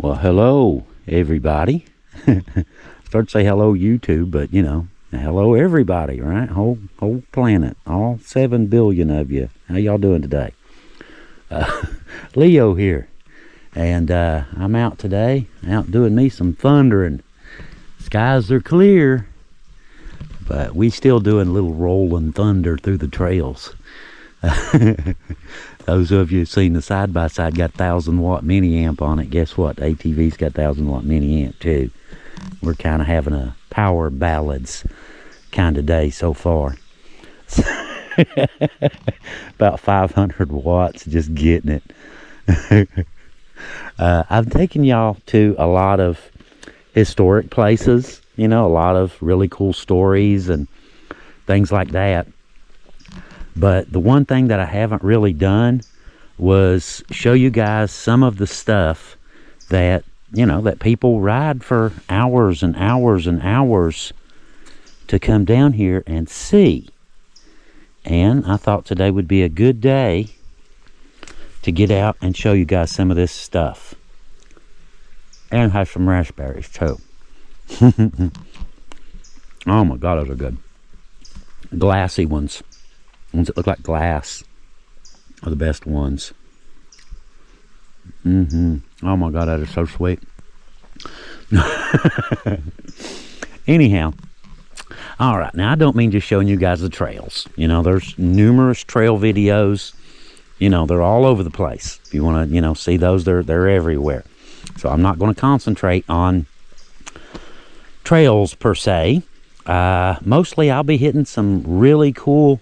Well, hello, everybody. Start to say hello, YouTube, but you know, hello, everybody, right? Whole planet, all 7 billion of you. How y'all doing today? Leo here, and I'm out today, out doing me some thundering. Skies are clear, but we still doing a little rolling thunder through the trails. Those of you who've seen the side-by-side got 1,000-watt mini-amp on it. Guess what? The ATV's got 1,000-watt mini-amp too. We're kind of having a power ballads kind of day so far. About 500 watts, just getting it. I've taken y'all to a lot of historic places, you know, a lot of really cool stories and things like that. But the one thing that I haven't really done was show you guys some of the stuff that, you know, that people ride for hours and hours and hours to come down here and see. And I thought today would be a good day to get out and show you guys some of this stuff. And have some raspberries too. Oh my God, those are good. Glassy ones. Ones that look like glass are the best ones. Oh my God, that is so sweet. Anyhow, all right. Now I don't mean just showing you guys the trails. You know, there's numerous trail videos. You know, they're all over the place. If you want to, you know, see those, they're everywhere. So I'm not going to concentrate on trails per se. Mostly I'll be hitting some really cool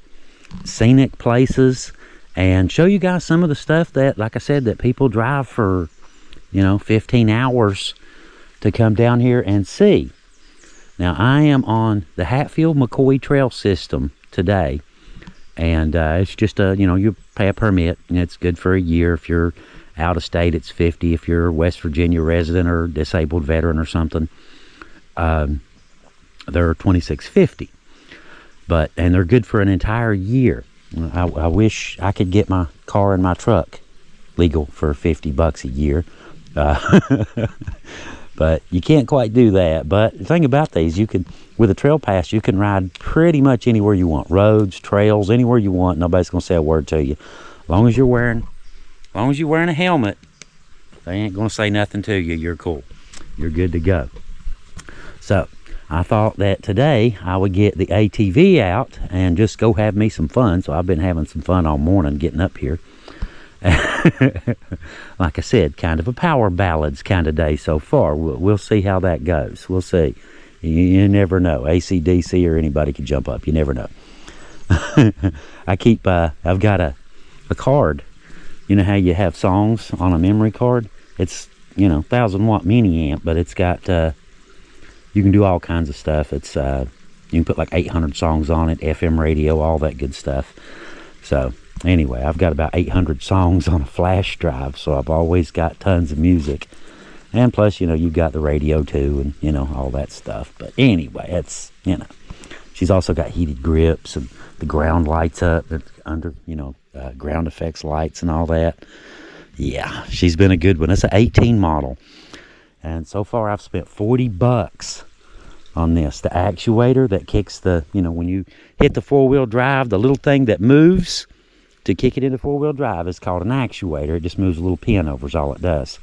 scenic places and show you guys some of the stuff that, like I said, that people drive for, you know, 15 hours to come down here and see. Now I am on the Hatfield-McCoy Trail system today, and it's just a, you know, you pay a permit and it's good for a year. If you're out of state, it's 50. If you're a West Virginia resident or disabled veteran or something, they're $26.50. And they're good for an entire year. I wish I could get my car and my truck legal for $50 a year. But you can't quite do that. But the thing about these, you can, with a trail pass, you can ride pretty much anywhere you want. Roads, trails, anywhere you want. Nobody's going to say a word to you. As long as you're wearing a helmet, they ain't going to say nothing to you. You're cool. You're good to go. So I thought that today I would get the ATV out and just go have me some fun. So I've been having some fun all morning getting up here. Like I said, kind of a power ballads kind of day so far. We'll see how that goes. We'll see. You never know. AC/DC or anybody could jump up. You never know. I've got a card. You know how you have songs on a memory card? It's, you know, 1,000-watt mini amp, but it's got... you can do all kinds of stuff. It's you can put like 800 songs on it, FM radio, all that good stuff. So anyway, I've got about 800 songs on a flash drive, so I've always got tons of music. And plus, you know, you've got the radio too, and you know, all that stuff. But anyway, it's, you know, she's also got heated grips and the ground lights up under, you know, ground effects lights and all that. Yeah, she's been a good one. It's an 18 model. And so far I've spent $40 on this. The actuator that kicks the, you know, when you hit the four-wheel drive, the little thing that moves to kick it into four-wheel drive is called an actuator. It just moves a little pin over is all it does.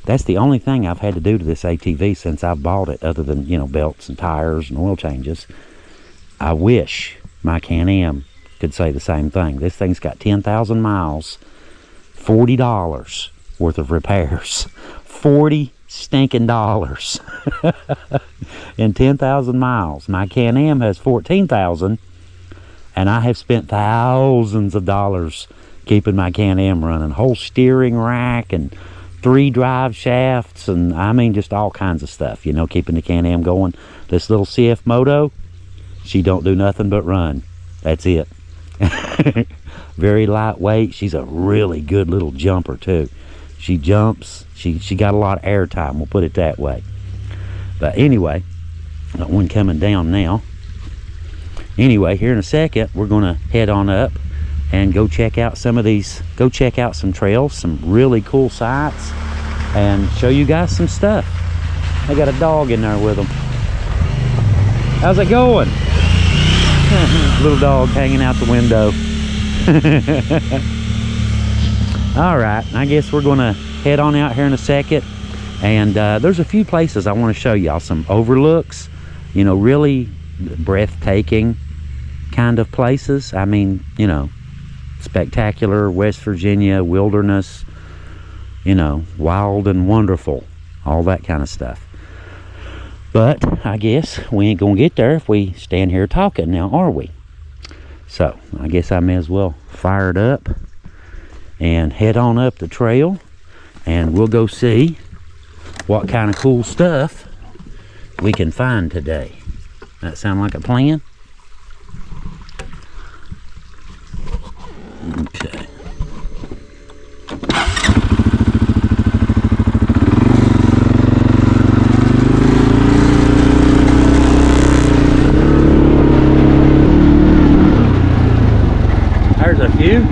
That's the only thing I've had to do to this ATV since I bought it, other than, you know, belts and tires and oil changes. I wish my Can-Am could say the same thing. This thing's got 10,000 miles, $40 worth of repairs. 40 stinking dollars in 10,000 miles. My Can-Am has 14,000, and I have spent thousands of dollars keeping my Can-Am running. Whole steering rack and 3 drive shafts, and I mean just all kinds of stuff, you know, keeping the Can-Am going. This little CF Moto, she don't do nothing but run. That's it. Very lightweight. She's a really good little jumper too. She jumps. She got a lot of air time, we'll put it that way. But anyway, got one coming down now. Anyway, here in a second, we're going to head on up and go check out some of these, go check out some trails, some really cool sites. and show you guys some stuff. I got a dog in there with them. How's it going? Little dog hanging out the window. All right, I guess we're gonna head on out here in a second, and there's a few places I want to show y'all, some overlooks, you know, really breathtaking kind of places. I mean, you know, spectacular West Virginia wilderness, you know, wild and wonderful, all that kind of stuff. But I guess we ain't gonna get there if we stand here talking now, are we? So I guess I may as well fire it up and head on up the trail, and we'll go see what kind of cool stuff we can find today. That sound like a plan? Okay. There's a few.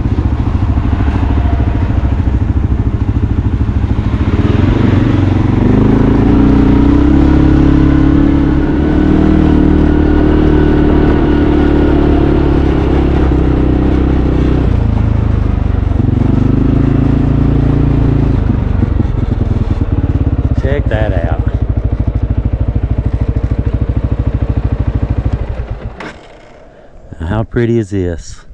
Check that out. How pretty is this?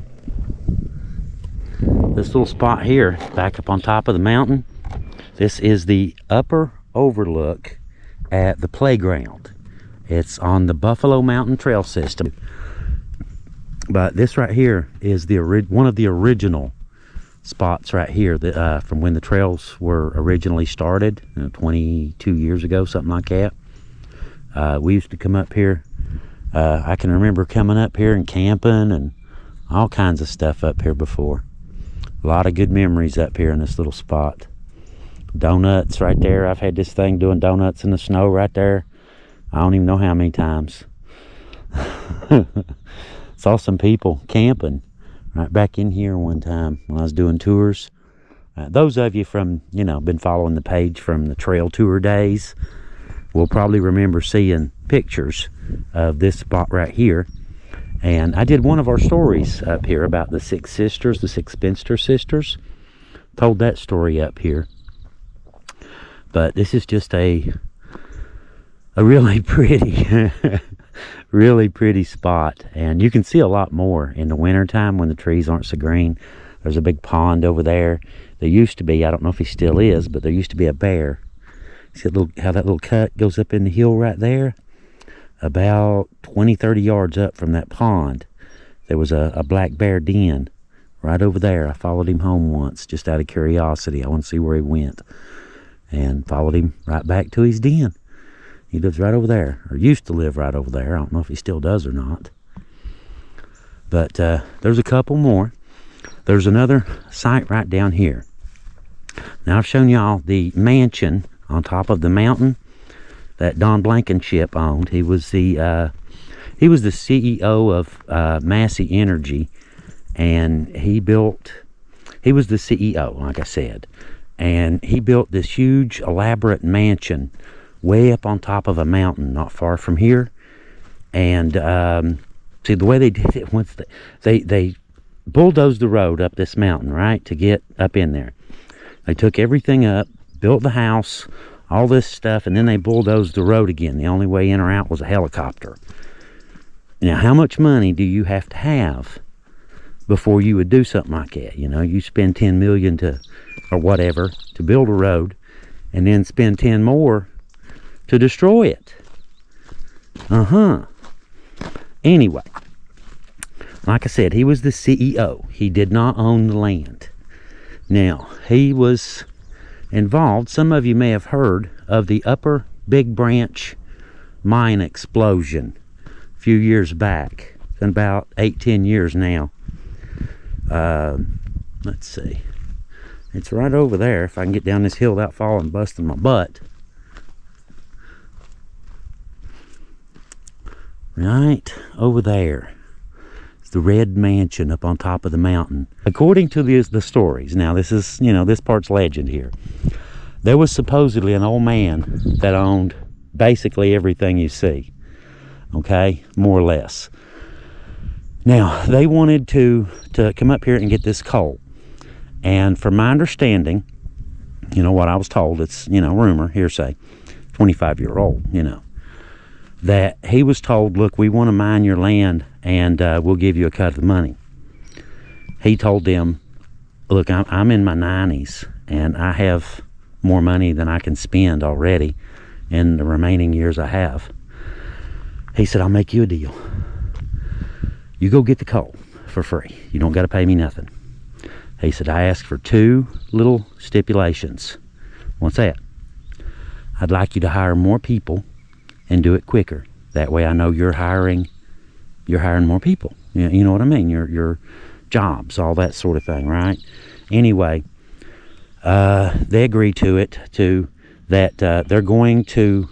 This little spot here, back up on top of the mountain, this is the upper overlook at the playground. It's on the Buffalo Mountain Trail system. But this right here is the one of the original spots right here that, from when the trails were originally started, 22 years ago, something like that. We used to come up here. I can remember coming up here and camping and all kinds of stuff up here before. A lot of good memories up here in this little spot. Donuts right there. I've had this thing doing donuts in the snow right there. I don't even know how many times. Saw some people camping right back in here one time when I was doing tours. Those of you from, you know, been following the page from the trail tour days will probably remember seeing pictures of this spot right here. And I did one of our stories up here about the six sisters, the six spinster sisters. Told that story up here. But this is just a really pretty, really pretty spot. And you can see a lot more in the wintertime when the trees aren't so green. There's a big pond over there. There used to be, I don't know if he still is, but there used to be a bear. See how that little cut goes up in the hill right there? About 20-30 yards up from that pond, there was a black bear den right over there. I followed him home once just out of curiosity. I want to see where he went, and followed him right back to his den. He lives right over there, or used to live right over there. I don't know if he still does or not. But there's a couple more. There's another site right down here. Now I've shown y'all the mansion on top of the mountain that Don Blankenship owned. He was the CEO of Massey Energy, and he was the CEO, like I said, and he built this huge elaborate mansion way up on top of a mountain not far from here. And see, the way they did it, once they bulldozed the road up this mountain, right, to get up in there. They took everything up, built the house, all this stuff, and then they bulldozed the road again. The only way in or out was a helicopter. Now, how much money do you have to have before you would do something like that? You know, you spend 10 million to, or whatever, to build a road, and then spend 10 more to destroy it. Anyway, like I said, he was the CEO. He did not own the land. Now, he was involved. Some of you may have heard of the Upper Big Branch mine explosion a few years back. It's been about 8-10 years now. Let's see. It's right over there. If I can get down this hill without falling and busting my butt. Right over there. It's the red mansion up on top of the mountain. According to the stories, now this is, you know, this part's legend here. There was supposedly an old man that owned basically everything you see, okay, more or less. Now, they wanted to come up here and get this coal. And from my understanding, you know, what I was told, it's, you know, rumor, hearsay, 25-year-old, you know, that he was told, look, we want to mine your land, and we'll give you a cut of the money. He told them, look, I'm in my 90s, and I have more money than I can spend already in the remaining years I have. He said, I'll make you a deal. You go get the coal for free. You don't got to pay me nothing. He said, I asked for 2 little stipulations. What's that? I'd like you to hire more people and do it quicker. That way I know you're hiring more people. You know what I mean? Your jobs, all that sort of thing, right? Anyway, they agreed to it, that they're going to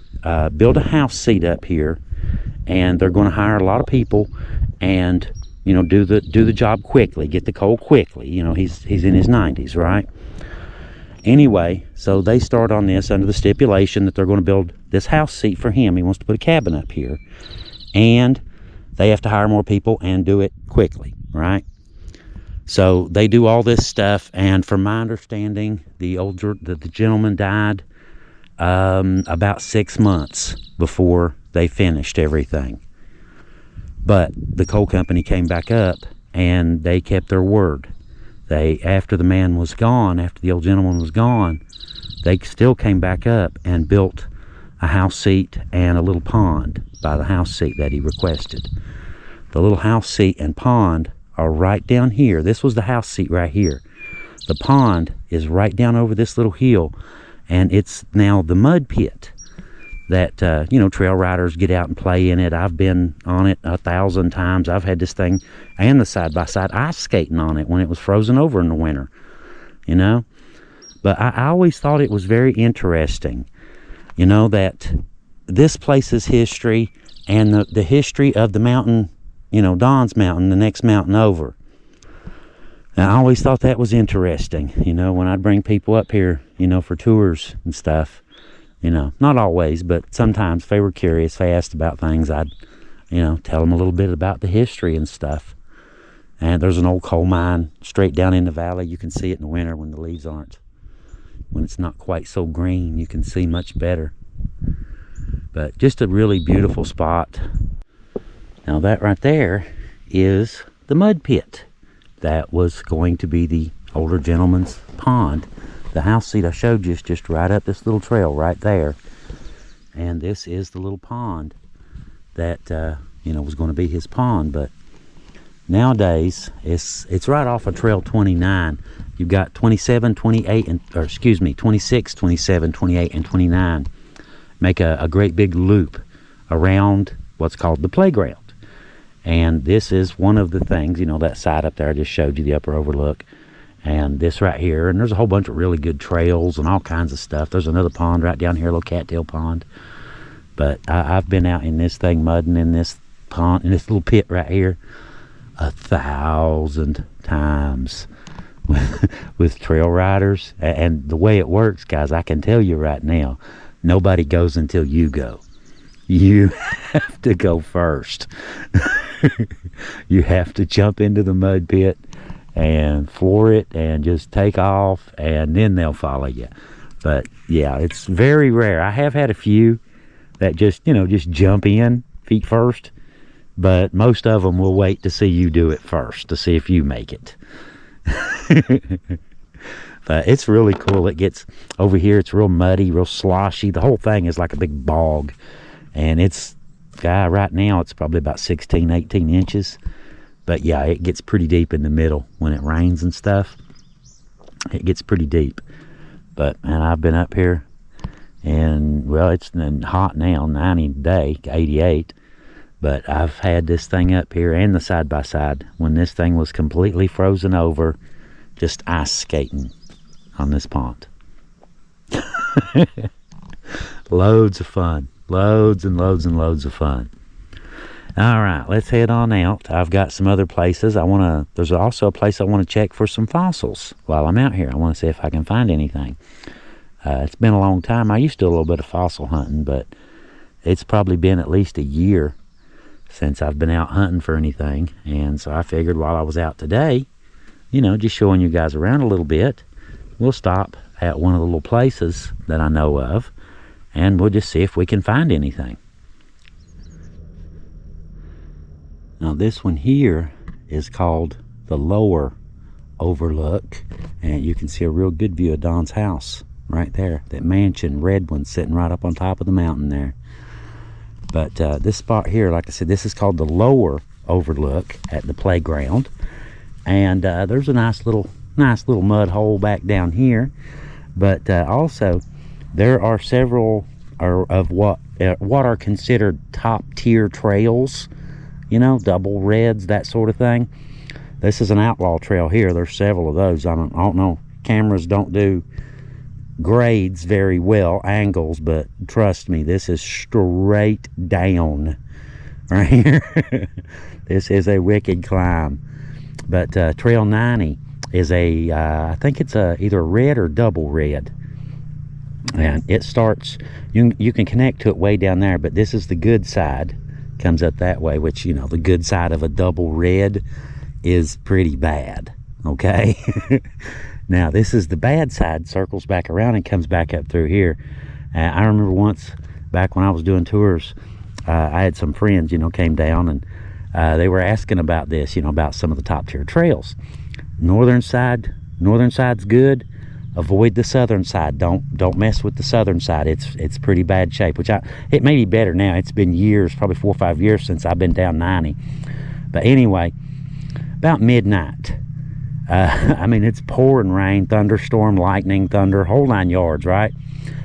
build a house seat up here, and they're going to hire a lot of people, and, you know, do the job quickly, get the coal quickly. You know, he's in his 90s, right? Anyway, so they start on this under the stipulation that they're going to build this house seat for him. He wants to put a cabin up here, and they have to hire more people and do it quickly, right? So they do all this stuff, and from my understanding, the gentleman died about 6 months before they finished everything. But the coal company came back up, and they kept their word. After the man was gone, after the old gentleman was gone, they still came back up and built a house seat and a little pond by the house seat that he requested. The little house seat and pond are right down here. This was the house seat right here. The pond is right down over this little hill, and it's now the mud pit that, you know, trail riders get out and play in it. I've been on it 1,000 times. I've had this thing and the side-by-side ice skating on it when it was frozen over in the winter, you know. But I always thought it was very interesting, you know, that this place's history and the history of the mountain, you know, Don's Mountain, the next mountain over. And I always thought that was interesting, you know, when I'd bring people up here, you know, for tours and stuff. You know, not always, but sometimes if they were curious, if they asked about things, I'd, you know, tell them a little bit about the history and stuff. And there's an old coal mine straight down in the valley. You can see it in the winter when the leaves aren't, when it's not quite so green, you can see much better. But just a really beautiful spot. Now that right there is the mud pit. That was going to be the older gentleman's pond. The house seat I showed you is just right up this little trail right there. And this is the little pond that, you know, was going to be his pond. But nowadays, it's right off of Trail 29. You've got 27, 28, or excuse me, 26, 27, 28, and 29. Make a great big loop around what's called the playground. And this is one of the things, you know, that side up there I just showed you, the upper overlook. And this right here, and there's a whole bunch of really good trails and all kinds of stuff. There's another pond right down here, a little cattail pond. But I've been out in this thing mudding in this pond, in this little pit right here, 1,000 times with trail riders. And the way it works, guys, I can tell you right now, nobody goes until you go. You have to go first. You have to jump into the mud pit and floor it and just take off, and then they'll follow you. But yeah, it's very rare. I have had a few that just, you know, just jump in feet first, but most of them will wait to see you do it first to see if you make it. But it's really cool. It gets over here, it's real muddy, real sloshy. The whole thing is like a big bog, and it's right now it's probably about 16, 18 inches. But yeah, it gets pretty deep in the middle when it rains and stuff. It gets pretty deep. But, man, I've been up here, and, well, it's hot now, 90 today, 88. But I've had this thing up here and the side-by-side when this thing was completely frozen over, just ice skating on this pond. Loads of fun. Loads and loads and loads of fun. All right, let's head on out. I've got some other places. There's also a place I want to check for some fossils while I'm out here. I want to see if I can find anything. It's been a long time. I used to do a little bit of fossil hunting, but it's probably been at least a year since I've been out hunting for anything. And so I figured while I was out today, you know, just showing you guys around a little bit, we'll stop at one of the little places that I know of, and we'll just see if we can find anything. Now this one here is called the Lower Overlook, and you can see a real good view of Don's house right there. That mansion, red one, sitting right up on top of the mountain there. But this spot here, like I said, this is called the Lower Overlook at the playground. And there's a nice little mud hole back down here. But also, there are several of what are considered top tier trails. You know, double reds, that sort of thing. This is an outlaw trail here. There's several of those. I don't know. Cameras don't do grades very well, angles, but trust me, this is straight down right here. This is a wicked climb. But Trail 90 is I think it's either a red or double red. And it starts, you can connect to it way down there, but this is the good side. Comes up that way, which, you know, the good side of a double red is pretty bad, okay? Now this is the bad side, circles back around and comes back up through here. I remember once back when I was doing tours, I had some friends, you know, came down, and they were asking about this, you know, about some of the top tier trails. Northern side's good. Avoid the southern side. Don't mess with the southern side. It's pretty bad shape, which it may be better now. It's been years, probably 4 or 5 years since I've been down 90. But anyway, about midnight, I mean, it's pouring rain, thunderstorm, lightning, thunder, whole 9 yards, right?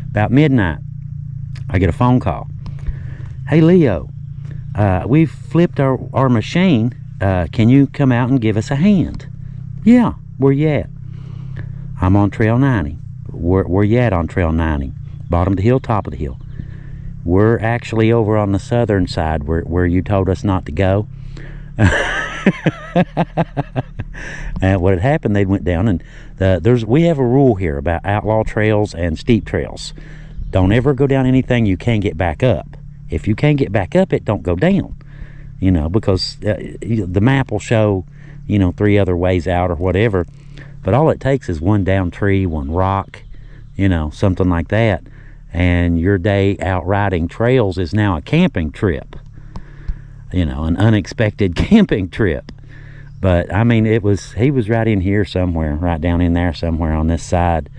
About midnight, I get a phone call. Hey, Leo, we've flipped our machine. Can you come out and give us a hand? Yeah, where you at? I'm on Trail 90. Where you at on Trail 90? Bottom of the hill, top of the hill. We're actually over on the southern side where you told us not to go. And what had happened, they went down, and we have a rule here about outlaw trails and steep trails. Don't ever go down anything you can't get back up. If you can't get back up, it don't go down. You know, because the map will show, you know, 3 other ways out or whatever. But all it takes is one down tree, one rock, you know, something like that. And your day out riding trails is now a camping trip. You know, an unexpected camping trip. But I mean, he was right in here somewhere, right down in there somewhere on this side.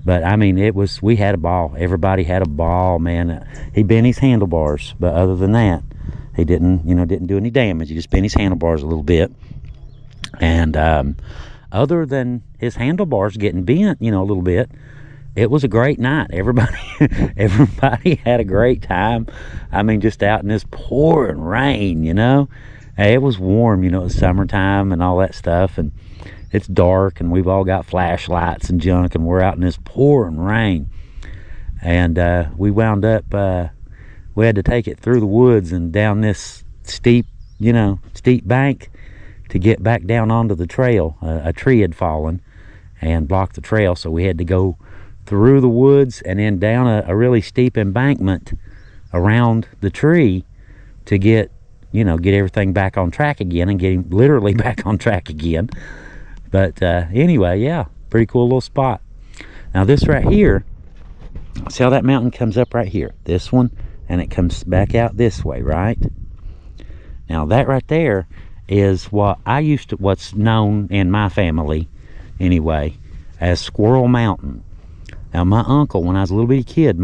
But I mean, we had a ball. Everybody had a ball, man. He bent his handlebars, but other than that, he didn't do any damage. He just bent his handlebars a little bit. And other than his handlebars getting bent, you know, a little bit, it was a great night. Everybody had a great time. I mean, just out in this pouring rain, you know. It was warm, you know, it's summertime and all that stuff, and it's dark, and we've all got flashlights and junk, and we're out in this pouring rain. And we wound up, we had to take it through the woods and down this steep bank to get back down onto the trail. A tree had fallen and blocked the trail, so we had to go through the woods and then down a really steep embankment around the tree to get everything back on track again, and getting literally back on track again. But anyway, yeah, pretty cool little spot. Now this right here, see how that mountain comes up right here, this one, and it comes back out this way, right? Now that right there is what's known in my family anyway as Squirrel Mountain. Now my uncle, when I was a little bitty kid,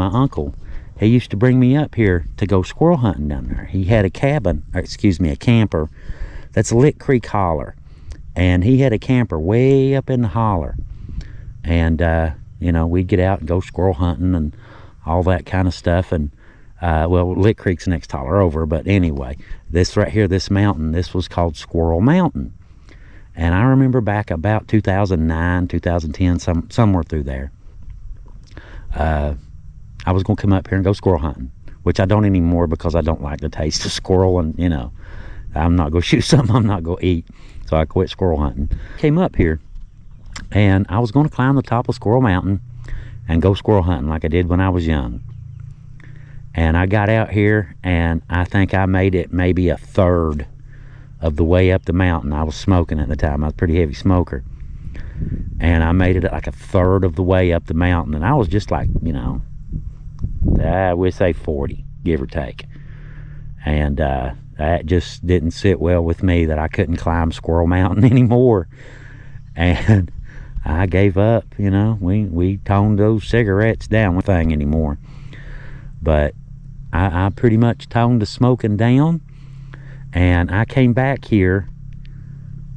he used to bring me up here to go squirrel hunting down there. He had a camper. That's a Lick Creek holler. And he had a camper way up in the holler. And, we'd get out and go squirrel hunting and all that kind of stuff. And, Lick Creek's the next holler over. But anyway, this right here, this mountain, this was called Squirrel Mountain. And I remember back about 2009, 2010, somewhere through there, I was going to come up here and go squirrel hunting, which I don't anymore because I don't like the taste of squirrel, and, I'm not going to shoot something I'm not going to eat. So I quit squirrel hunting. Came up here, and I was going to climb the top of Squirrel Mountain and go squirrel hunting like I did when I was young. And I got out here, and I think I made it maybe a third of the way up the mountain. I was smoking at the time. I was a pretty heavy smoker. And I made it like a third of the way up the mountain. And I was just like, you know, I would say 40, give or take. And that just didn't sit well with me, that I couldn't climb Squirrel Mountain anymore. And I gave up, you know. We toned those cigarettes down with thing anymore. But I pretty much toned the smoking down. And I came back here,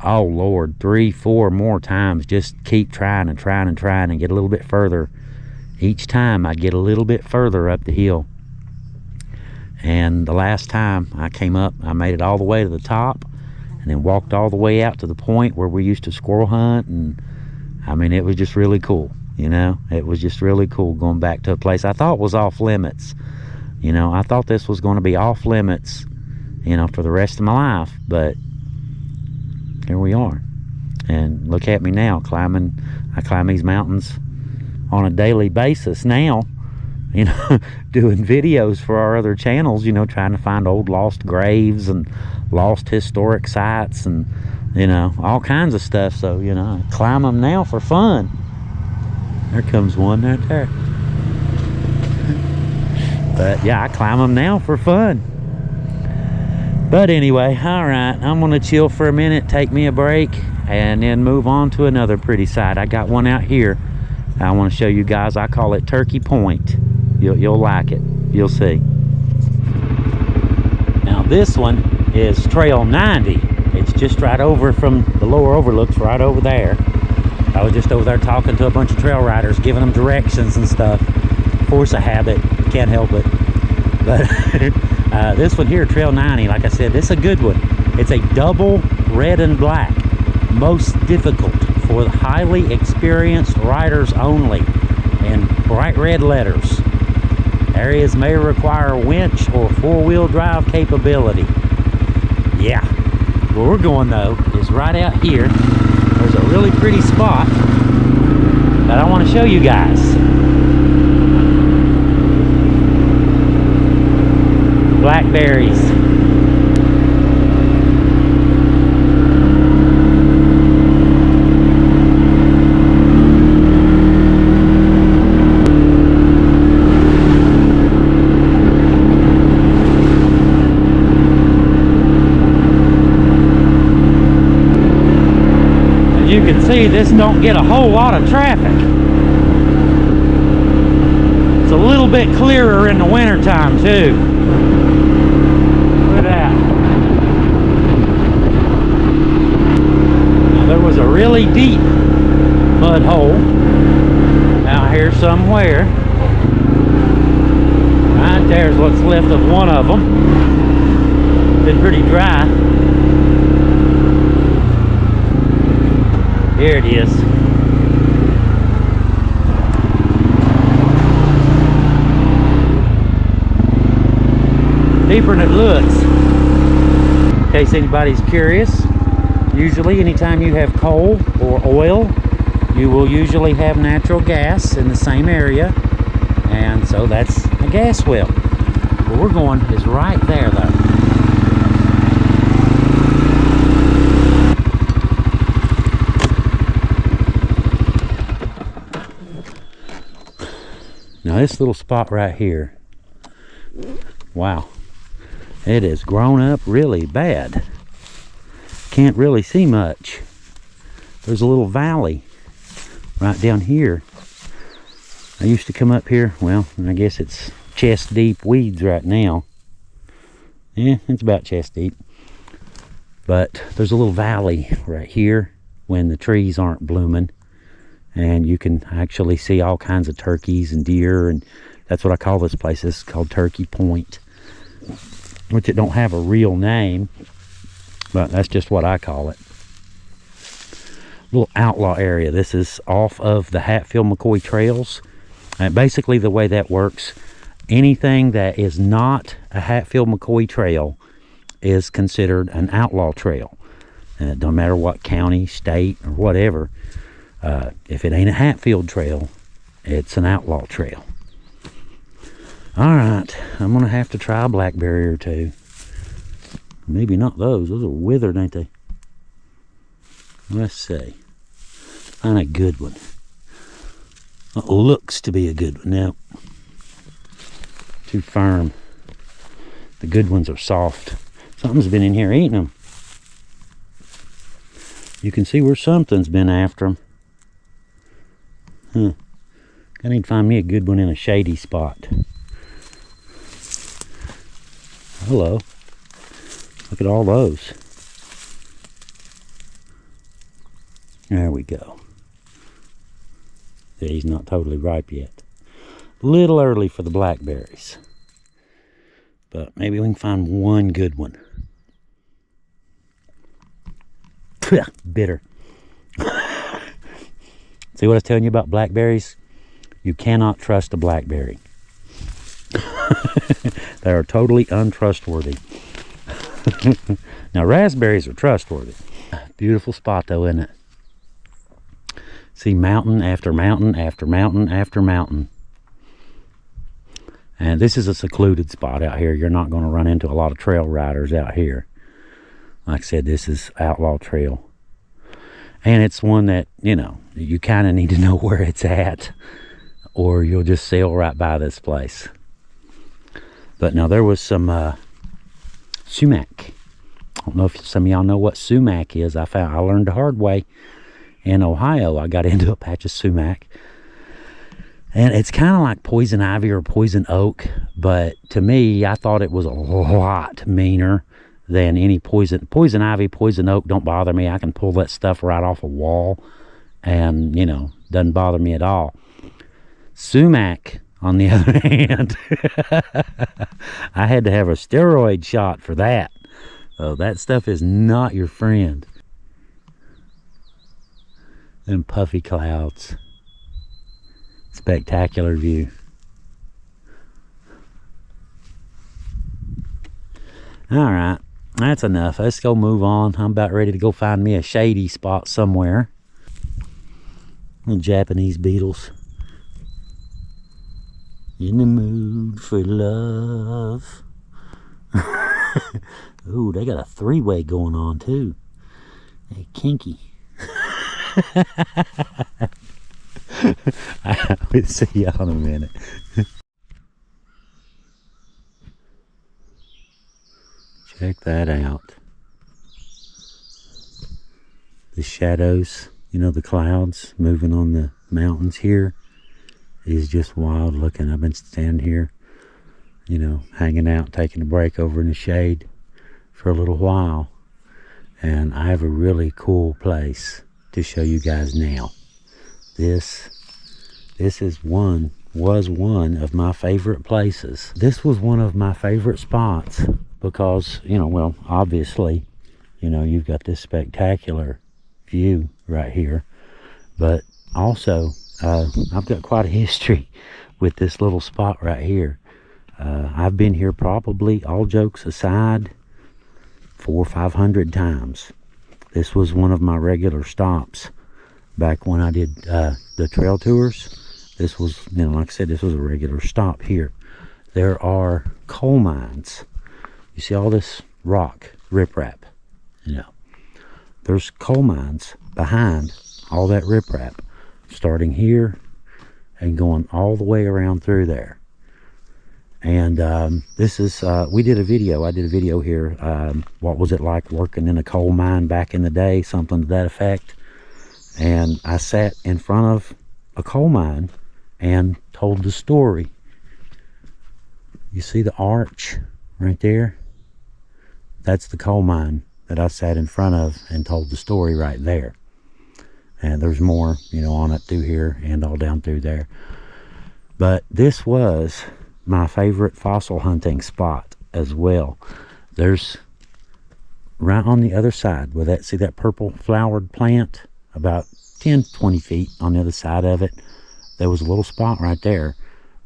oh Lord, 3-4 more times. Just keep trying and trying and trying and get a little bit further. Each time I'd get a little bit further up the hill. And the last time I came up, I made it all the way to the top, and then walked all the way out to the point where we used to squirrel hunt. And I mean, it was just really cool, you know. It was just really cool going back to a place I thought was off limits. You know, I thought this was going to be off limits, you know, for the rest of my life. But here we are. And look at me now, climbing. I climb these mountains on a daily basis now, you know, doing videos for our other channels, you know, trying to find old lost graves and lost historic sites and, you know, all kinds of stuff. So, you know, I climb them now for fun. There comes one right there. But yeah, I climb them now for fun. But anyway, all right, I'm gonna chill for a minute, take me a break, and then move on to another pretty site. I got one out here I want to show you guys. I call it Turkey Point. You'll like it. You'll see. Now this one is Trail 90. It's just right over from the lower Overlooks, right over there. I was just over there talking to a bunch of trail riders, giving them directions and stuff. Force of habit, can't help it. But this one here, Trail 90, like I said, this is a good one. It's a double red and black. Most difficult for highly experienced riders only, in bright red letters. Areas may require a winch or four-wheel drive capability. Yeah. Where we're going though is right out here. There's a really pretty spot that I want to show you guys. Blackberries. You can see this don't get a whole lot of traffic. It's a little bit clearer in the winter time too. Look at that. Now there was a really deep mud hole out here somewhere. Right there's what's left of one of them. Been pretty dry. Here it is. Deeper than it looks. In case anybody's curious, usually anytime you have coal or oil, you will usually have natural gas in the same area. And so that's a gas well. Where we're going is right there though. Now this little spot right here, wow, it has grown up really bad. Can't really see much. There's a little valley right down here. I used to come up here, well, I guess it's chest deep weeds right now. Yeah, it's about chest deep. But there's a little valley right here when the trees aren't blooming. And you can actually see all kinds of turkeys and deer, and that's what I call this place. This is called Turkey Point, which it don't have a real name, but that's just what I call it. Little outlaw area. This is off of the Hatfield-McCoy trails. And basically the way that works, anything that is not a Hatfield-McCoy trail is considered an outlaw trail. No matter what county, state, or whatever. If it ain't a Hatfield trail, It's an Outlaw Trail. Alright, I'm going to have to try a blackberry or two. Maybe not those. Those are withered, ain't they? Let's see. Find a good one. What looks to be a good one. Now, too firm. The good ones are soft. Something's been in here eating them. You can see where something's been after them. Huh. I need to find me a good one in a shady spot. Hello. Look at all those. There we go. See, he's not totally ripe yet. A little early for the blackberries. But maybe we can find one good one. Bitter. See what I was telling you about blackberries? You cannot trust a blackberry. They are totally untrustworthy. Now raspberries are trustworthy. Beautiful spot though, isn't it? See mountain after mountain after mountain after mountain. And this is a secluded spot out here. You're not going to run into a lot of trail riders out here. Like I said, this is Outlaw Trail. And it's one that, you know, you kind of need to know where it's at, or you'll just sail right by this place. But now there was some sumac. I don't know if some of y'all know what sumac is. I learned the hard way in Ohio. I got into a patch of sumac. And it's kind of like poison ivy or poison oak, but to me, I thought it was a lot meaner than any poison. Poison ivy, poison oak don't bother me. I can pull that stuff right off a wall and, you know, doesn't bother me at all. Sumac, on the other hand, I had to have a steroid shot for that. So that stuff is not your friend. Them puffy clouds. Spectacular view. Alright, that's enough. Let's go move on. I'm about ready to go find me a shady spot somewhere. Little Japanese beetles. In the mood for love. Ooh, they got a three-way going on too. They're kinky. We'll see y'all in a minute. Check that out. The shadows, you know, the clouds moving on the mountains here is just wild looking. I've been standing here, you know, hanging out, taking a break over in the shade for a little while. And I have a really cool place to show you guys now. This was one of my favorite places. This was one of my favorite spots because, you know, well, obviously, you know, you've got this spectacular view right here, but also I've got quite a history with this little spot right here. I've been here probably, all jokes aside, 400 or 500 times. This was one of my regular stops back when I did the trail tours. This was, you know, like I said, this was a regular stop here. There are coal mines. You see all this rock, riprap, you know. There's coal mines behind all that riprap, starting here and going all the way around through there. And this is, we did a video, I did a video here, what was it like working in a coal mine back in the day, something to that effect. And I sat in front of a coal mine and told the story. You see the arch right there? That's the coal mine that I sat in front of and told the story right there. And there's more, you know, on it through here and all down through there. But this was my favorite fossil hunting spot as well. There's right on the other side with that, see that purple flowered plant? About 10-20 feet on the other side of it, there was a little spot right there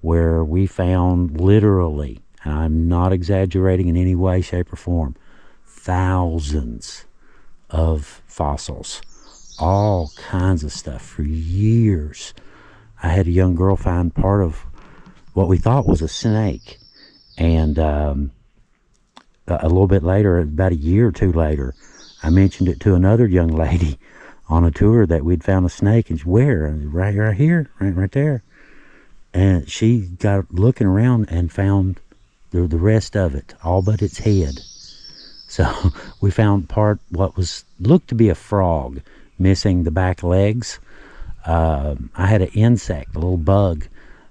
where we found literally, and I'm not exaggerating in any way, shape, or form, thousands of fossils, all kinds of stuff for years. I had a young girl find part of what we thought was a snake. And a little bit later, about a year or two later, I mentioned it to another young lady on a tour that we'd found a snake. And she, where? Right here, right there. And she got looking around and found the rest of it, all but its head. So we found what looked to be a frog, missing the back legs. I had an insect, a little bug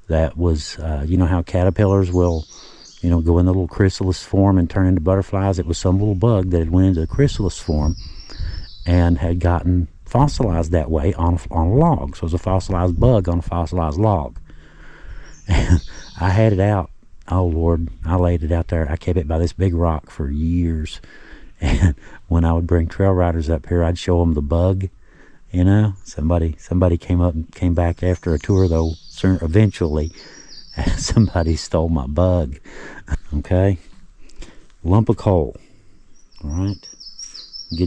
that was, you know how caterpillars will, you know, go in the little chrysalis form and turn into butterflies. It was some little bug that had went into the chrysalis form and had gotten fossilized that way on a log. So it was a fossilized bug on a fossilized log. And I had it out. Oh Lord, I laid it out there. I kept it by this big rock for years. And when I would bring trail riders up here, I'd show them the bug. You know, somebody came back after a tour though. Eventually, somebody stole my bug. Okay, lump of coal. All right,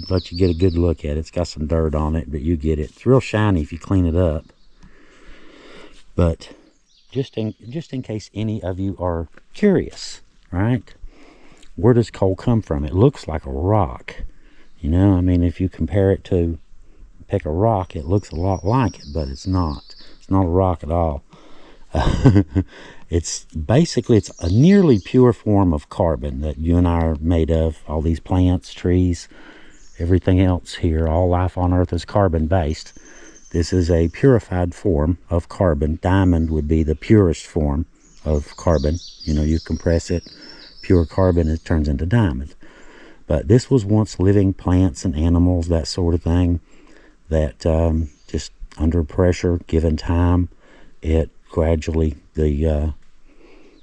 let you get a good look at it. It's got some dirt on it, but you get it. It's real shiny if you clean it up. But just in case any of you are curious, right? Where does coal come from? It looks like a rock. You know, I mean, if you compare it to pick a rock, it looks a lot like it, but it's not. It's not a rock at all. It's a nearly pure form of carbon that you and I are made of. All these plants, trees, everything else here, all life on Earth is carbon based. This is a purified form of carbon. Diamond would be the purest form of carbon. You know, you compress it, pure carbon, it turns into diamond. But this was once living plants and animals, that sort of thing, that just under pressure, given time, it gradually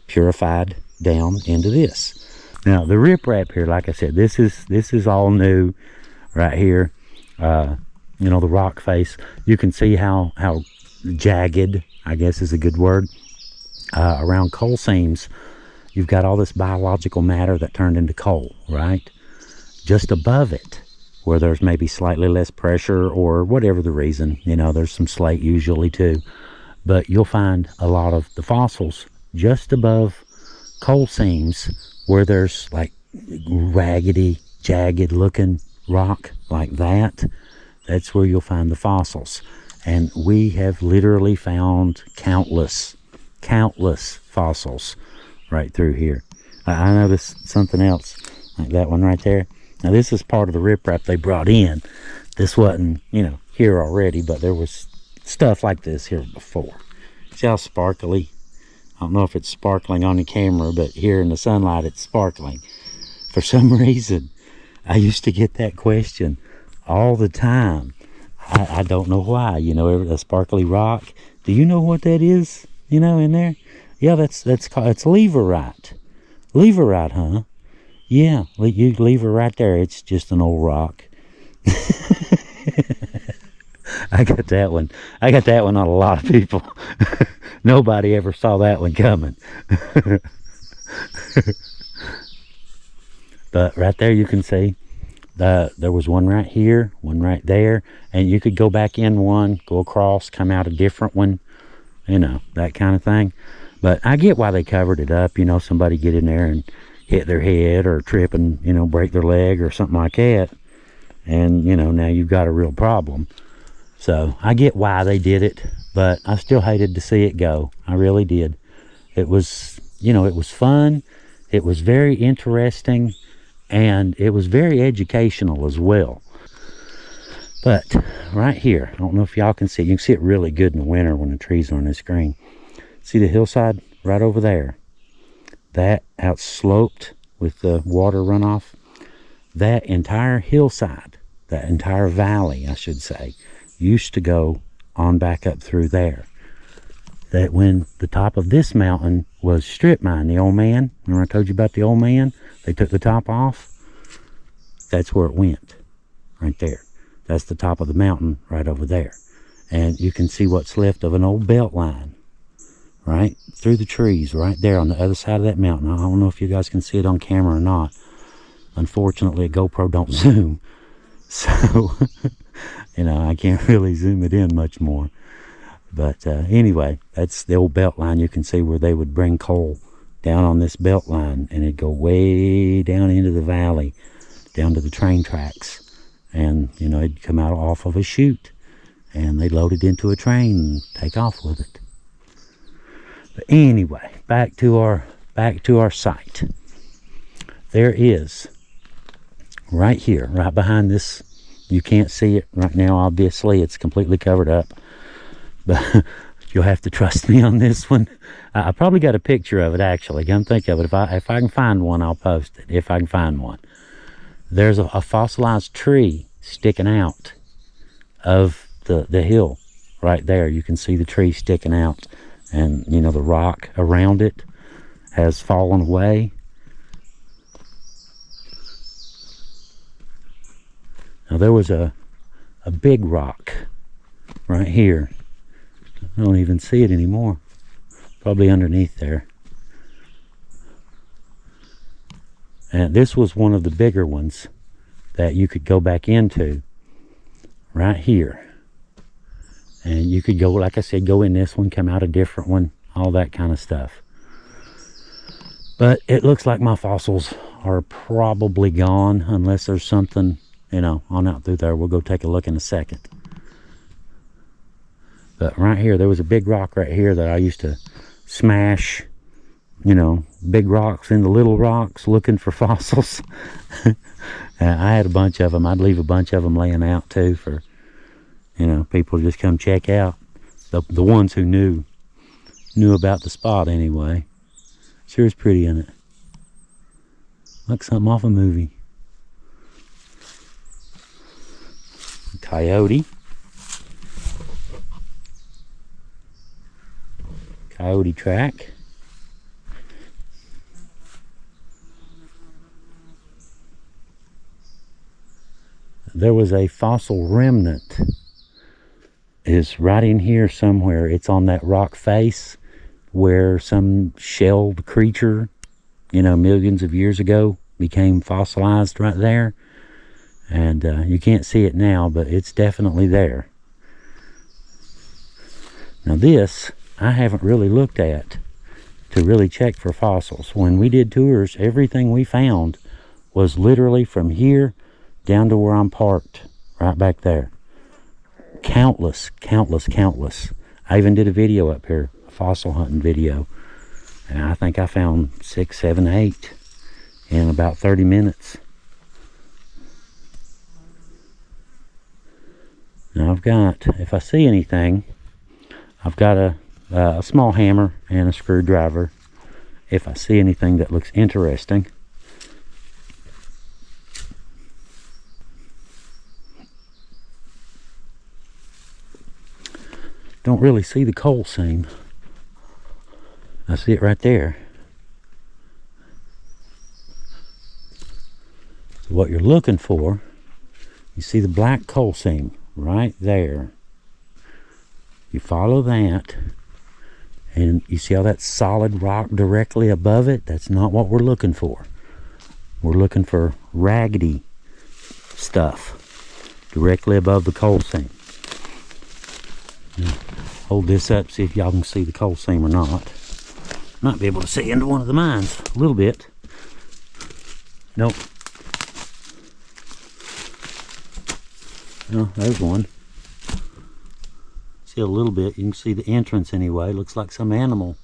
purified down into this. Now the riprap here, like I said, this is all new right here. You know, the rock face, you can see how jagged, I guess is a good word, around coal seams. You've got all this biological matter that turned into coal, right? Just above it, where there's maybe slightly less pressure or whatever the reason, you know, there's some slate usually too, but you'll find a lot of the fossils just above coal seams where there's like raggedy, jagged looking rock like that. That's where you'll find the fossils. And we have literally found countless fossils right through here. I noticed something else, like that one right there. Now this is part of the riprap they brought in. This wasn't, you know, here already, but there was stuff like this here before. See how sparkly? I don't know if it's sparkling on the camera, but here in the sunlight it's sparkling. For some reason, I used to get that question all the time. I don't know why. You know, a sparkly rock. Do you know what that is? You know, in there? Yeah, it's leverite. Leverite, huh? Yeah, you leave it right there. It's just an old rock. I got that one on a lot of people. Nobody ever saw that one coming. But right there you can see there was one right here, one right there, and you could go back in one, go across, come out a different one, you know, that kind of thing. But I get why they covered it up. You know, somebody get in there and hit their head or trip and, you know, break their leg or something like that, and, you know, now you've got a real problem. So I get why they did it, but I still hated to see it go. I really did. It was, you know, it was fun, it was very interesting, and it was very educational as well. But right here, I don't know if y'all can see, you can see it really good in the winter when the trees are on the screen. See the hillside right over there? That outsloped with the water runoff, that entire hillside, that entire valley, I should say, used to go on back up through there. That when the top of this mountain was strip mine, the old man, remember I told you about the old man? They took the top off. That's where it went, right there. That's the top of the mountain right over there. And you can see what's left of an old belt line, right through the trees, right there on the other side of that mountain. I don't know if you guys can see it on camera or not. Unfortunately, a GoPro don't zoom. So, you know, I can't really zoom it in much more. But anyway, that's the old belt line. You can see where they would bring coal down on this belt line, and it'd go way down into the valley, down to the train tracks. And, you know, it'd come out off of a chute, and they'd load it into a train and take off with it. But anyway, back to our site. There is, right here, right behind this, you can't see it right now, obviously, it's completely covered up. But you'll have to trust me on this one. I probably got a picture of it, actually. Come think of it. If I can find one, I'll post it. If I can find one. There's a fossilized tree sticking out of the hill right there. You can see the tree sticking out. And, you know, the rock around it has fallen away. Now, there was a big rock right here. I don't even see it anymore. Probably underneath there. And this was one of the bigger ones that you could go back into right here. And you could go, like I said, go in this one, come out a different one, all that kind of stuff. But it looks like my fossils are probably gone, unless there's something, you know, on out through there. We'll go take a look in a second. But right here, there was a big rock right here that I used to smash, you know, big rocks into little rocks looking for fossils. I had a bunch of them. I'd leave a bunch of them laying out too for, you know, people to just come check out. The ones who knew about the spot anyway. Sure is pretty, isn't it? Like something off a movie. Coyote. Coyote track. There was a fossil remnant. Is right in here somewhere. It's on that rock face where some shelled creature, you know, millions of years ago became fossilized right there. And you can't see it now, but it's definitely there. Now this, I haven't really looked at to really check for fossils. When we did tours, everything we found was literally from here down to where I'm parked, right back there. Countless. I even did a video up here, a fossil hunting video. And I think I found 6, 7, 8 in about 30 minutes. Now I've got, if I see anything, I've got a small hammer and a screwdriver. If I see anything that looks interesting. Don't really see the coal seam. I see it right there. So what you're looking for, you see the black coal seam right there. You follow that, and you see how that solid rock directly above it? That's not what we're looking for. We're looking for raggedy stuff directly above the coal seam. Now, hold this up, see if y'all can see the coal seam or not. Might be able to see into one of the mines a little bit. Nope. No, there's one. See a little bit. You can see the entrance anyway. Looks like some animal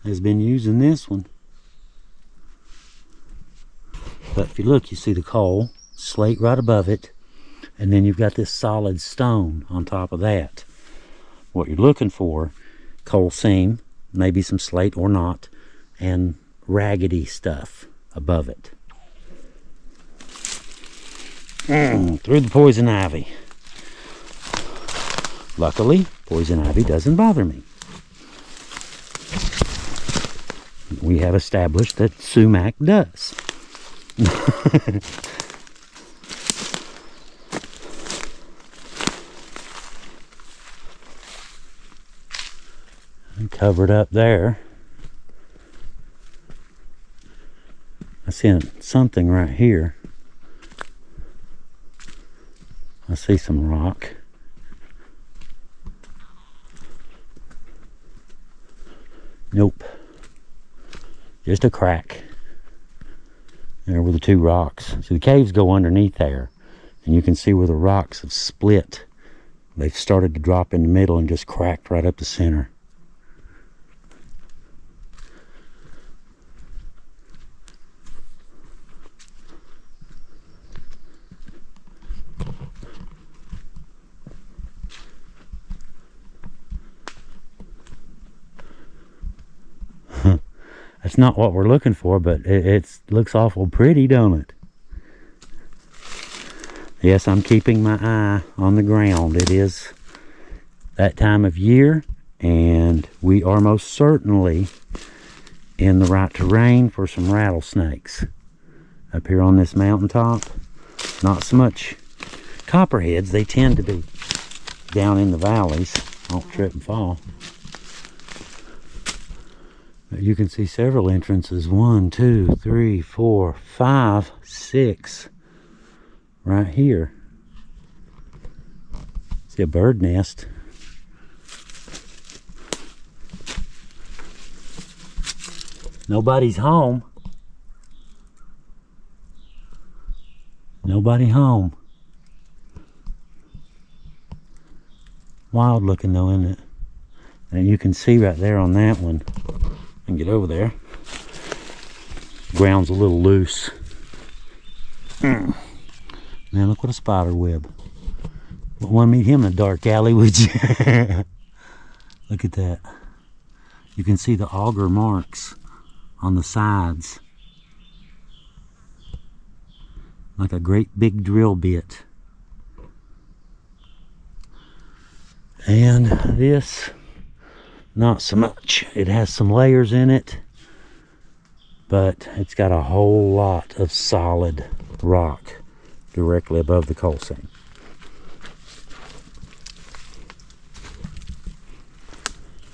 has been using this one. But if you look, you see the coal, slate right above it, and then you've got this solid stone on top of that. What you're looking for, coal seam, maybe some slate or not, and raggedy stuff above it. Through the poison ivy. Luckily, poison ivy doesn't bother me. We have established that sumac does. And covered up there. I see something right here. I see some rock. Nope. Just a crack. There were the two rocks. So the caves go underneath there. And you can see where the rocks have split. They've started to drop in the middle and just cracked right up the center. That's not what we're looking for, but it looks awful pretty, don't it? Yes, I'm keeping my eye on the ground. It is that time of year, and we are most certainly in the right terrain for some rattlesnakes. Up here on this mountaintop, not so much copperheads. They tend to be down in the valleys. Don't trip and fall. But you can see several entrances. 1, 2, 3, 4, 5, 6. Right here. See a bird nest. Nobody's home. Nobody home. Wild looking though, isn't it? And you can see right there on that one. I can get over there. Ground's a little loose. Man, look what a spider web. Wouldn't want to meet him in a dark alley, would you? Look at that. You can see the auger marks on the sides. Like a great big drill bit. And this, not so much. It has some layers in it, but it's got a whole lot of solid rock directly above the coal seam.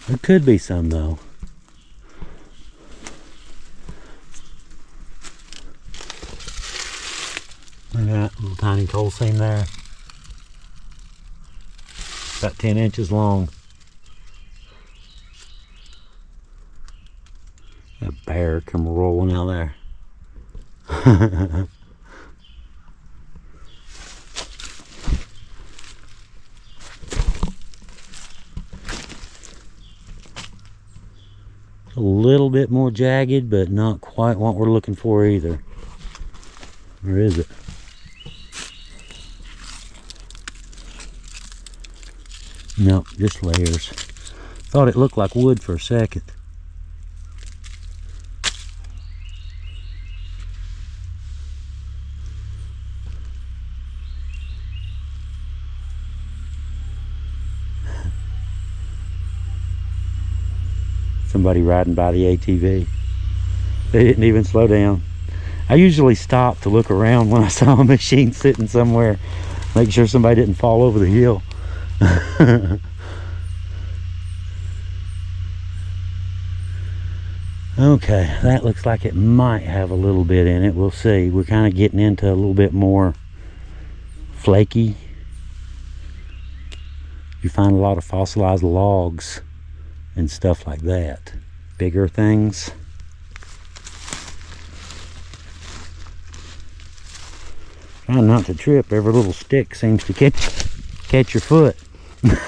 There could be some though. Look at that little tiny coal seam there. About 10 inches long. That bear come rolling out there. A little bit more jagged, but not quite what we're looking for either. Or is it? No, just layers. Thought it looked like wood for a second. Somebody riding by the ATV. They didn't even slow down. I usually stop to look around when I saw a machine sitting somewhere, make sure somebody didn't fall over the hill. Okay, that looks like it might have a little bit in it. We'll see. We're kind of getting into a little bit more flaky. You find a lot of fossilized logs and stuff like that. Bigger things. Trying not to trip. Every little stick seems to catch your foot. Look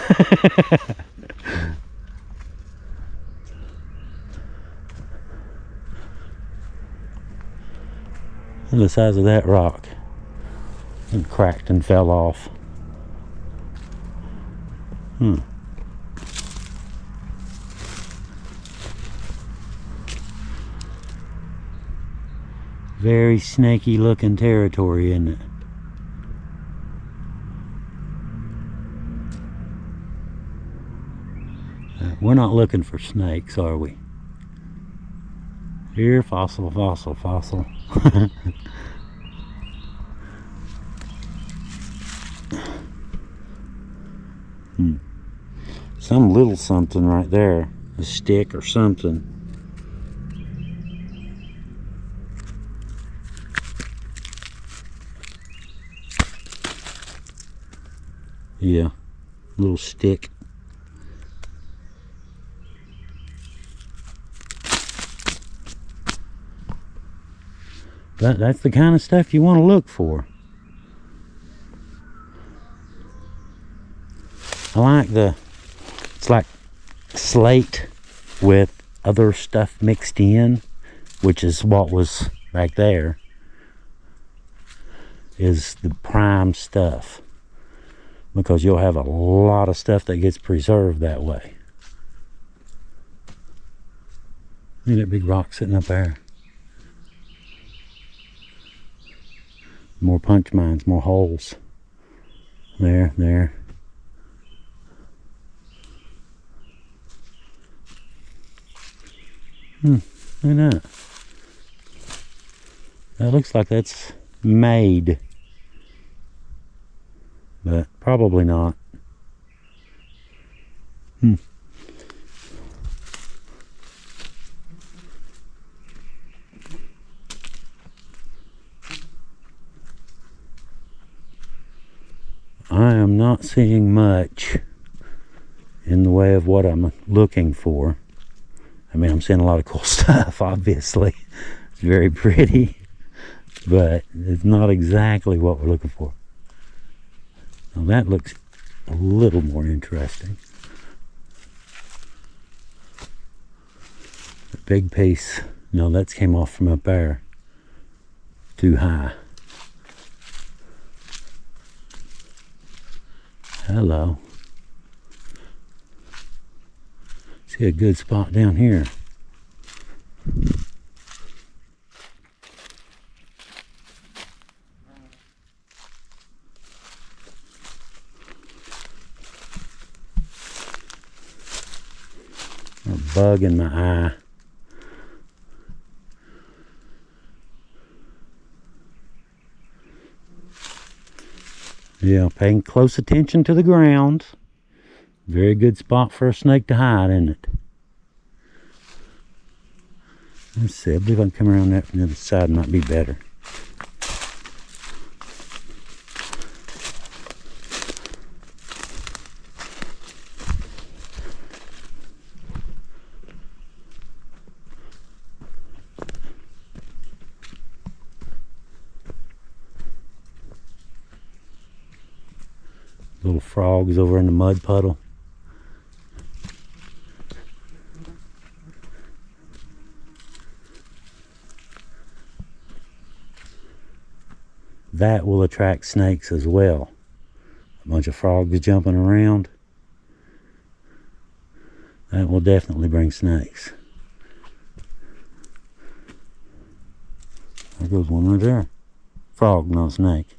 at the size of that rock. It cracked and fell off. Very snaky looking territory, isn't it? We're not looking for snakes, are we? Here, fossil, fossil, fossil. Some little something right there. A stick or something. Yeah, little stick. But that's the kind of stuff you want to look for. I like it's like slate with other stuff mixed in, which is what was back there, is the prime stuff. Because you'll have a lot of stuff that gets preserved that way. Look at that big rock sitting up there. More punch mines, more holes. There. Look at that. That looks like that's made. But probably not. I am not seeing much in the way of what I'm looking for. I mean, I'm seeing a lot of cool stuff, obviously. It's very pretty, but it's not exactly what we're looking for. Now that looks a little more interesting. The big piece, no, that came off from up there. Too high. Hello. See a good spot down here. A bug in my eye. Yeah, paying close attention to the ground. Very good spot for a snake to hide, isn't it? Let's see, I believe I can come around that from the other side, might be better. Little frogs over in the mud puddle. That will attract snakes as well. A bunch of frogs jumping around. That will definitely bring snakes. There goes one right there. Frog, not a snake.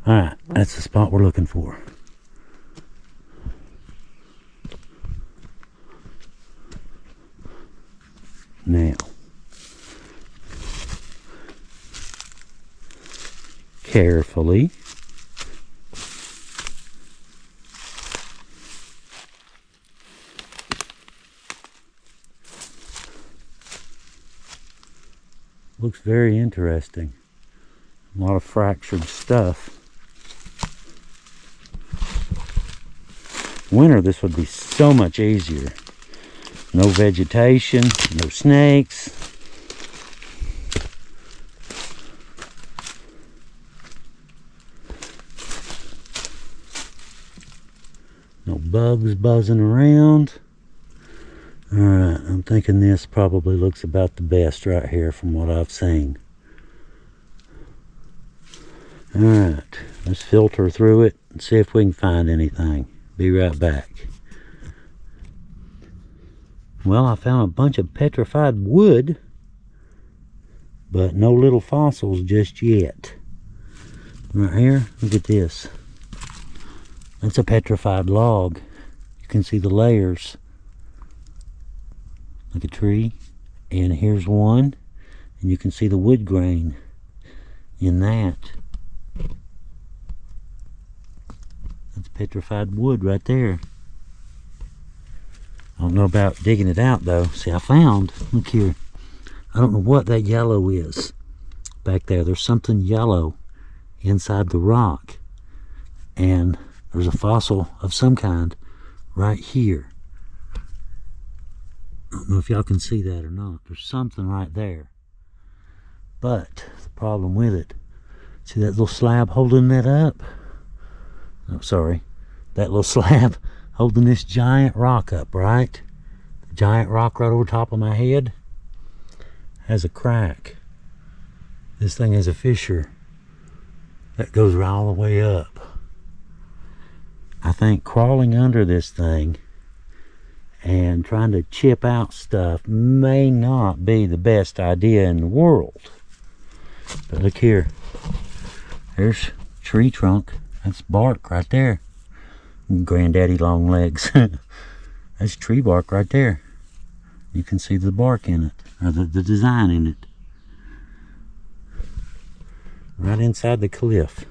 Alright, that's the spot we're looking for. Now, carefully, looks very interesting. A lot of fractured stuff. Winter, this would be so much easier. No vegetation, no snakes. No bugs buzzing around. Alright, I'm thinking this probably looks about the best right here from what I've seen. Alright, let's filter through it and see if we can find anything. Be right back. Well, I found a bunch of petrified wood, but no little fossils just yet. Right here, look at this. That's a petrified log. You can see the layers. Like a tree. And here's one. And you can see the wood grain in that. That's petrified wood right there. I don't know about digging it out though. See, I found, look here, I don't know what that yellow is back there. There's something yellow inside the rock. And there's a fossil of some kind right here. don't know if y'all can see that or not. There's something right there. But the problem with it, see that little slab holding that up? Oh, sorry. That little slab holding this giant rock up, right? The giant rock right over top of my head has a crack. This thing has a fissure that goes right all the way up. I think crawling under this thing and trying to chip out stuff may not be the best idea in the world. But look here. There's tree trunk. That's bark right there. Granddaddy long legs. That's tree bark right there. You can see the bark in it, or the design in it. Right inside the cliff.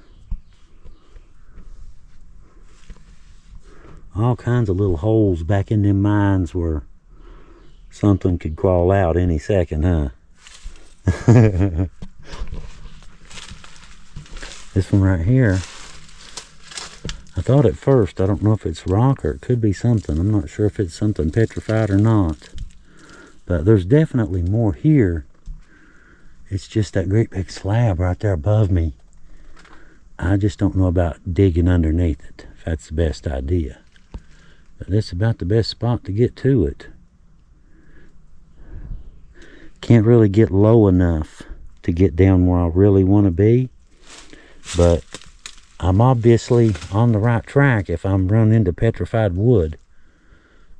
All kinds of little holes back in them mines where something could crawl out any second, huh? This one right here, I thought at first, I don't know if it's rock or it could be something. I'm not sure if it's something petrified or not. But there's definitely more here. It's just that great big slab right there above me. I just don't know about digging underneath it, if that's the best idea. But that's about the best spot to get to it. Can't really get low enough to get down where I really want to be. But I'm obviously on the right track if I'm running into petrified wood.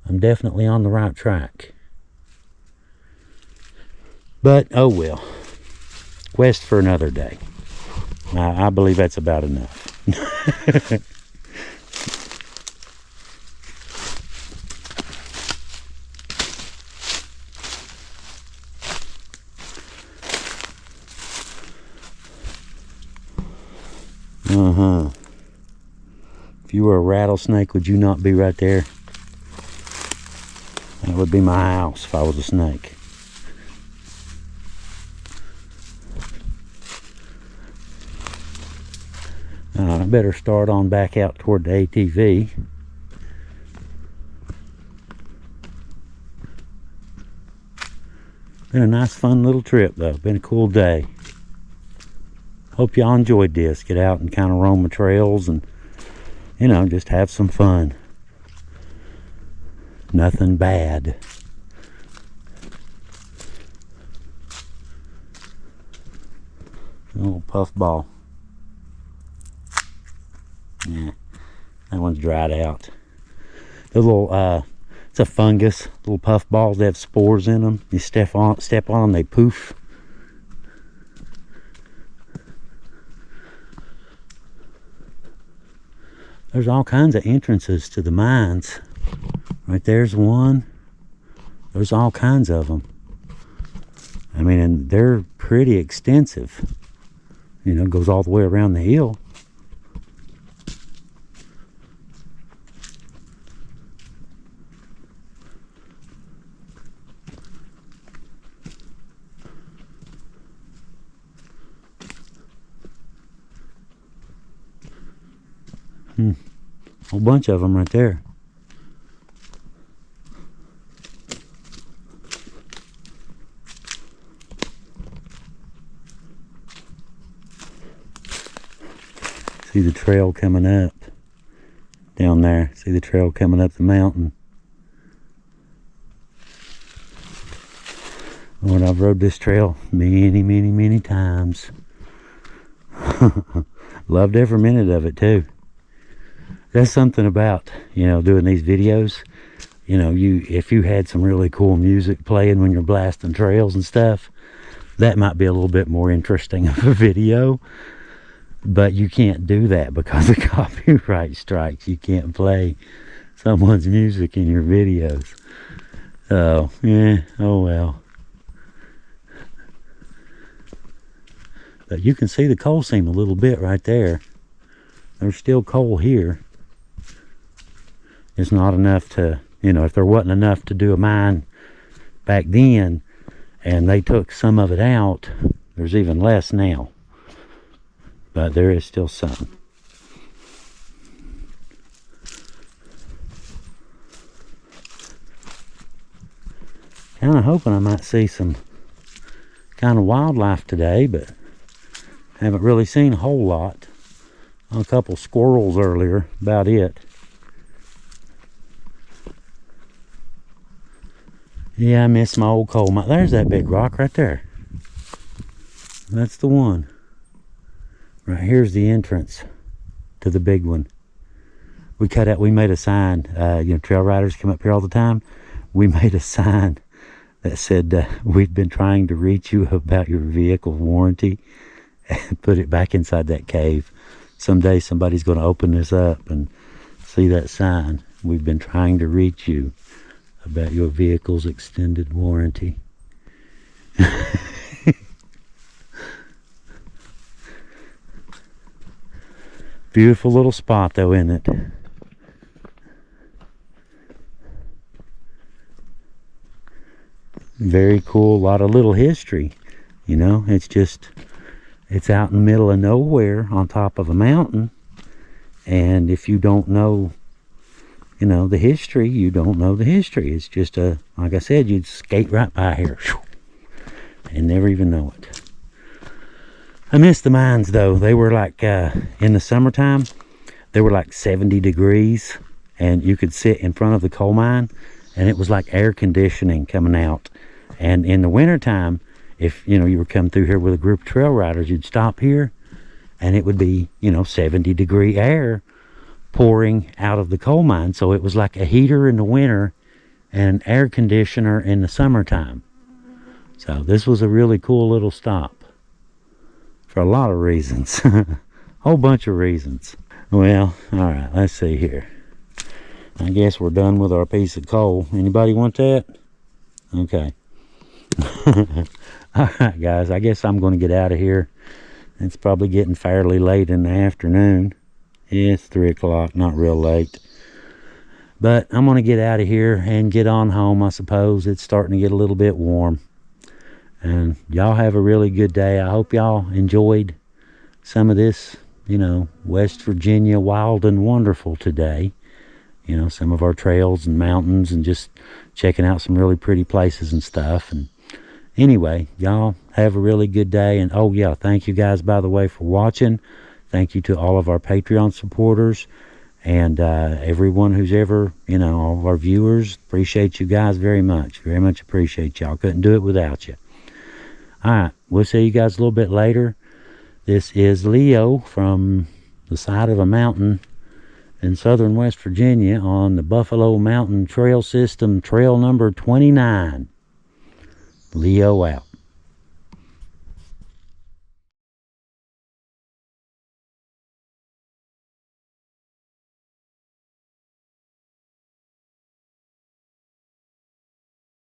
I'm definitely on the right track. But, oh well. Quest for another day. I believe that's about enough. If you were a rattlesnake, would you not be right there? That would be my house if I was a snake. I better start on back out toward the ATV. Been a nice fun little trip though. Been a cool day. Hope y'all enjoyed this. Get out and kind of roam the trails and, you know, just have some fun. Nothing bad. A little puffball. Yeah, that one's dried out. The little, it's a fungus. Little puffballs, they have spores in them. You step on them, they poof. There's all kinds of entrances to the mines. Right there's one. There's all kinds of them. I mean, and they're pretty extensive. You know, it goes all the way around the hill. Whole bunch of them right there. See the trail coming up down there. See the trail coming up the mountain. Lord, I've rode this trail many times. Loved every minute of it too. That's something about, you know, doing these videos. You know, if you had some really cool music playing when you're blasting trails and stuff, that might be a little bit more interesting of a video. But you can't do that because of copyright strikes. You can't play someone's music in your videos. So, yeah, oh well. But you can see the coal seam a little bit right there. There's still coal here. It's not enough to, you know, if there wasn't enough to do a mine back then and they took some of it out, there's even less now. But there is still some. Kind of hoping I might see some kind of wildlife today, but haven't really seen a whole lot. A couple squirrels earlier, about it. Yeah, I miss my old coal mine. There's that big rock right there. That's the one. Right here's the entrance to the big one. We made a sign. Trail riders come up here all the time. We made a sign that said, we've been trying to reach you about your vehicle warranty, and put it back inside that cave. Someday somebody's going to open this up and see that sign. We've been trying to reach you about your vehicle's extended warranty. Beautiful little spot though, isn't it? Very cool. A lot of little history. It's out in the middle of nowhere on top of a mountain. And if you don't know, the history, you don't know the history. It's just like I said, you'd skate right by here and never even know it. I miss the mines though. They were like, in the summertime, they were like 70 degrees and you could sit in front of the coal mine and it was like air conditioning coming out. And in the wintertime, if you were coming through here with a group of trail riders, you'd stop here and it would be 70 degree air pouring out of the coal mine. So it was like a heater in the winter and an air conditioner in the summertime. So this was a really cool little stop for a lot of reasons. Whole bunch of reasons. Well, all right, let's see here. I guess we're done with our piece of coal. Anybody want that? Okay. Alright guys, I guess I'm going to get out of here. It's probably getting fairly late in the afternoon. Yeah, it's 3 o'clock, not real late. But I'm going to get out of here and get on home, I suppose. It's starting to get a little bit warm. And y'all have a really good day. I hope y'all enjoyed some of this, West Virginia wild and wonderful today. Some of our trails and mountains and just checking out some really pretty places and stuff. And anyway, y'all have a really good day. And oh yeah, thank you guys, by the way, for watching. Thank you to all of our Patreon supporters and everyone who's ever, all of our viewers. Appreciate you guys very much. Very much appreciate y'all. Couldn't do it without you. All right, we'll see you guys a little bit later. This is Leo from the side of a mountain in southern West Virginia on the Buffalo Mountain Trail System, trail number 29. Leo out.